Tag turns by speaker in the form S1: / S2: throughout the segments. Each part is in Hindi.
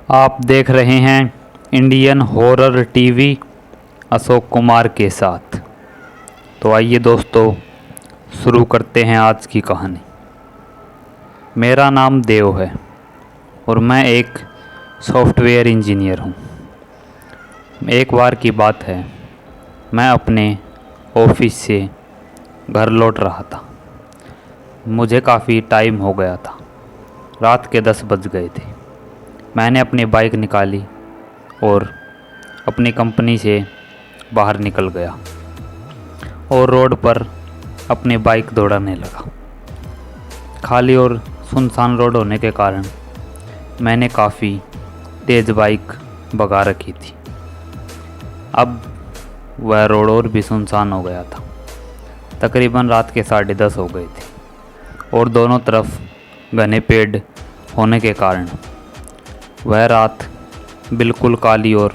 S1: आप देख रहे हैं Indian horror TV Ashok Kumar के साथ। तो आइए दोस्तों शुरू करते हैं आज की कहानी। मेरा नाम देव है और मैं एक सॉफ्टवेयर इंजीनियर हूँ। एक बार की बात है, मैं अपने ऑफिस से घर लौट रहा था। मुझे काफ़ी टाइम हो गया था, रात के 10 बज गए थे। मैंने अपनी बाइक निकाली और अपनी कंपनी से बाहर निकल गया और रोड पर अपनी बाइक दौड़ाने लगा। खाली और सुनसान रोड होने के कारण मैंने काफ़ी तेज़ बाइक भगा रखी थी। अब वह रोड और भी सुनसान हो गया था। तकरीबन रात के 10:30 हो गए थे और दोनों तरफ घने पेड़ होने के कारण वह रात बिल्कुल काली और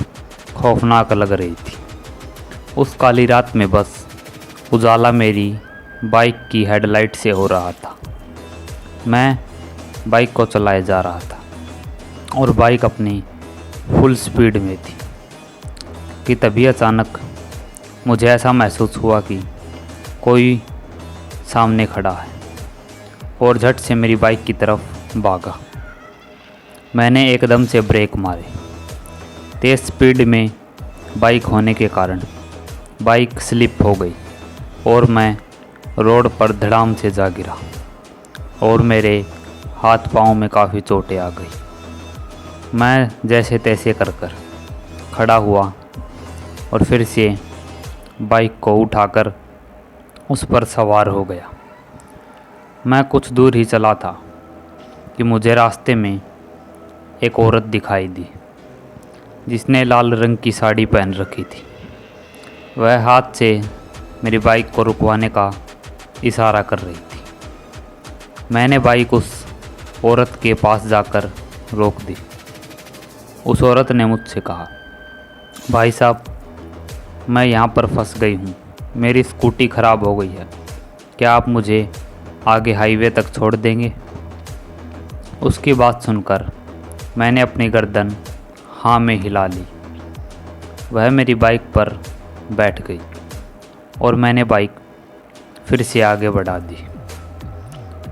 S1: खौफनाक लग रही थी। उस काली रात में बस उजाला मेरी बाइक की हेडलाइट से हो रहा था। मैं बाइक को चलाए जा रहा था और बाइक अपनी फुल स्पीड में थी कि तभी अचानक मुझे ऐसा महसूस हुआ कि कोई सामने खड़ा है और झट से मेरी बाइक की तरफ भागा। मैंने एकदम से ब्रेक मारे। तेज़ स्पीड में बाइक होने के कारण बाइक स्लिप हो गई और मैं रोड पर धड़ाम से जा गिरा और मेरे हाथ पाँव में काफ़ी चोटें आ गई। मैं जैसे तैसे कर खड़ा हुआ और फिर से बाइक को उठाकर उस पर सवार हो गया। मैं कुछ दूर ही चला था कि मुझे रास्ते में एक औरत दिखाई दी जिसने लाल रंग की साड़ी पहन रखी थी। वह हाथ से मेरी बाइक को रुकवाने का इशारा कर रही थी। मैंने बाइक उस औरत के पास जाकर रोक दी। उस औरत ने मुझसे कहा, भाई साहब, मैं यहाँ पर फंस गई हूँ। मेरी स्कूटी ख़राब हो गई है। क्या आप मुझे आगे हाईवे तक छोड़ देंगे? उसकी बात सुनकर मैंने अपनी गर्दन हाँ में हिला ली। वह मेरी बाइक पर बैठ गई और मैंने बाइक फिर से आगे बढ़ा दी।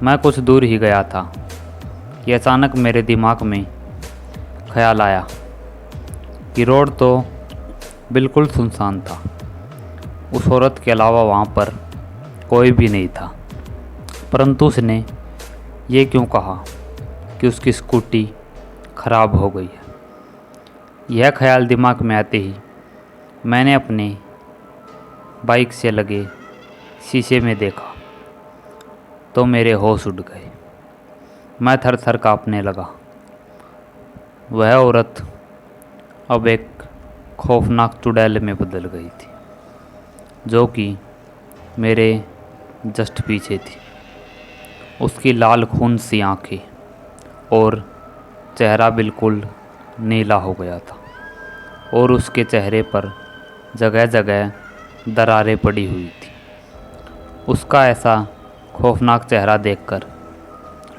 S1: मैं कुछ दूर ही गया था कि अचानक मेरे दिमाग में ख्याल आया कि रोड तो बिल्कुल सुनसान था। उस औरत के अलावा वहाँ पर कोई भी नहीं था, परंतु उसने ये क्यों कहा कि उसकी स्कूटी ख़राब हो गई है। यह ख्याल दिमाग में आते ही मैंने अपने बाइक से लगे शीशे में देखा तो मेरे होश उड़ गए। मैं थर थर काँपने लगा। वह औरत अब एक खौफनाक चुड़ैल में बदल गई थी जो कि मेरे जस्ट पीछे थी। उसकी लाल खून सी आँखें और चेहरा बिल्कुल नीला हो गया था और उसके चेहरे पर जगह जगह दरारें पड़ी हुई थी। उसका ऐसा खौफनाक चेहरा देखकर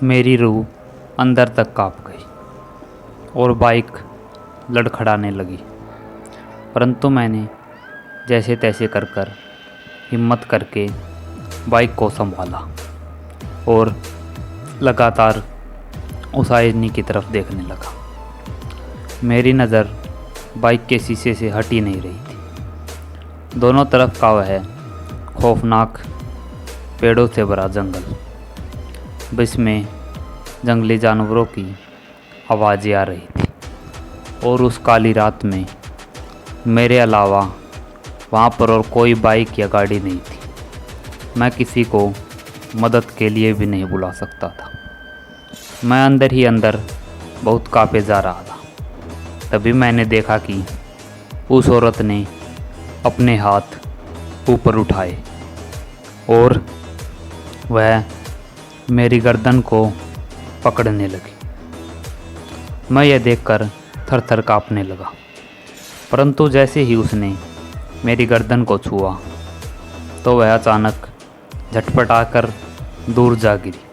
S1: मेरी रूह अंदर तक काँप गई और बाइक लड़खड़ाने लगी। परंतु मैंने जैसे तैसे कर हिम्मत करके बाइक को संभाला और लगातार उस आईने की तरफ देखने लगा। मेरी नज़र बाइक के शीशे से हट ही नहीं रही थी। दोनों तरफ का वह खौफनाक पेड़ों से भरा जंगल, जिसमें जंगली जानवरों की आवाज़ें आ रही थी और उस काली रात में मेरे अलावा वहाँ पर और कोई बाइक या गाड़ी नहीं थी। मैं किसी को मदद के लिए भी नहीं बुला सकता था। मैं अंदर ही अंदर बहुत काँपे जा रहा था। तभी मैंने देखा कि उस औरत ने अपने हाथ ऊपर उठाए और वह मेरी गर्दन को पकड़ने लगी। मैं यह देखकर थर थर काँपने लगा, परंतु जैसे ही उसने मेरी गर्दन को छुआ तो वह अचानक झटपटाकर दूर जा गिरी।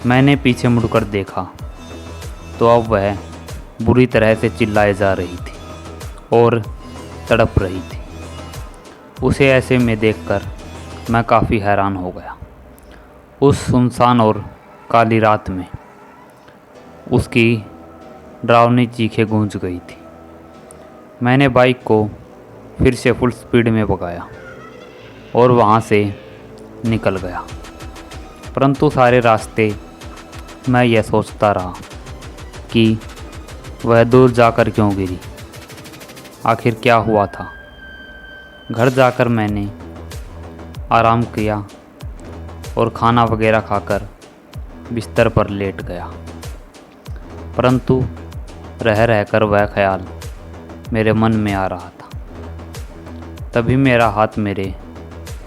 S1: मैंने पीछे मुड़कर देखा तो अब वह बुरी तरह से चिल्लाए जा रही थी और तड़प रही थी। उसे ऐसे में देखकर मैं काफ़ी हैरान हो गया। उस सुनसान और काली रात में उसकी डरावनी चीखें गूंज गई थी। मैंने बाइक को फिर से फुल स्पीड में भगाया और वहाँ से निकल गया। परंतु सारे रास्ते मैं यह सोचता रहा कि वह दूर जाकर क्यों गिरी, आखिर क्या हुआ था। घर जाकर मैंने आराम किया और खाना वगैरह खाकर बिस्तर पर लेट गया। परंतु रह रहकर वह ख्याल मेरे मन में आ रहा था। तभी मेरा हाथ मेरे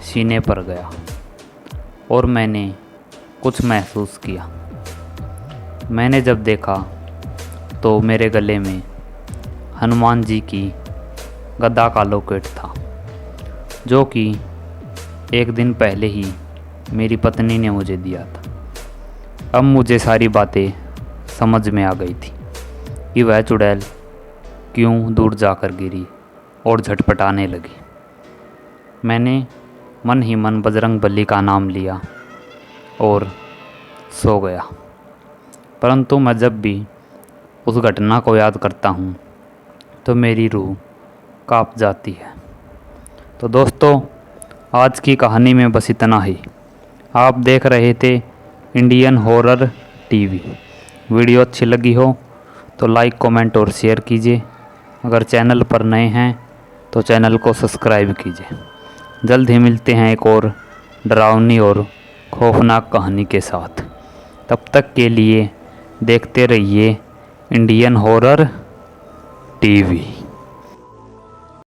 S1: सीने पर गया और मैंने कुछ महसूस किया। मैंने जब देखा तो मेरे गले में हनुमान जी की गदा का लॉकेट था, जो कि एक दिन पहले ही मेरी पत्नी ने मुझे दिया था। अब मुझे सारी बातें समझ में आ गई थी कि वह चुड़ैल क्यों दूर जाकर गिरी और झटपटाने लगी। मैंने मन ही मन बजरंगबली का नाम लिया और सो गया। परंतु मैं जब भी उस घटना को याद करता हूँ तो मेरी रूह काँप जाती है। तो दोस्तों, आज की कहानी में बस इतना ही। आप देख रहे थे इंडियन हॉरर टीवी। वीडियो अच्छी लगी हो तो लाइक, कमेंट और शेयर कीजिए। अगर चैनल पर नए हैं तो चैनल को सब्सक्राइब कीजिए। जल्द ही मिलते हैं एक और डरावनी और खौफनाक कहानी के साथ। तब तक के लिए देखते रहिए इंडियन हॉरर टीवी।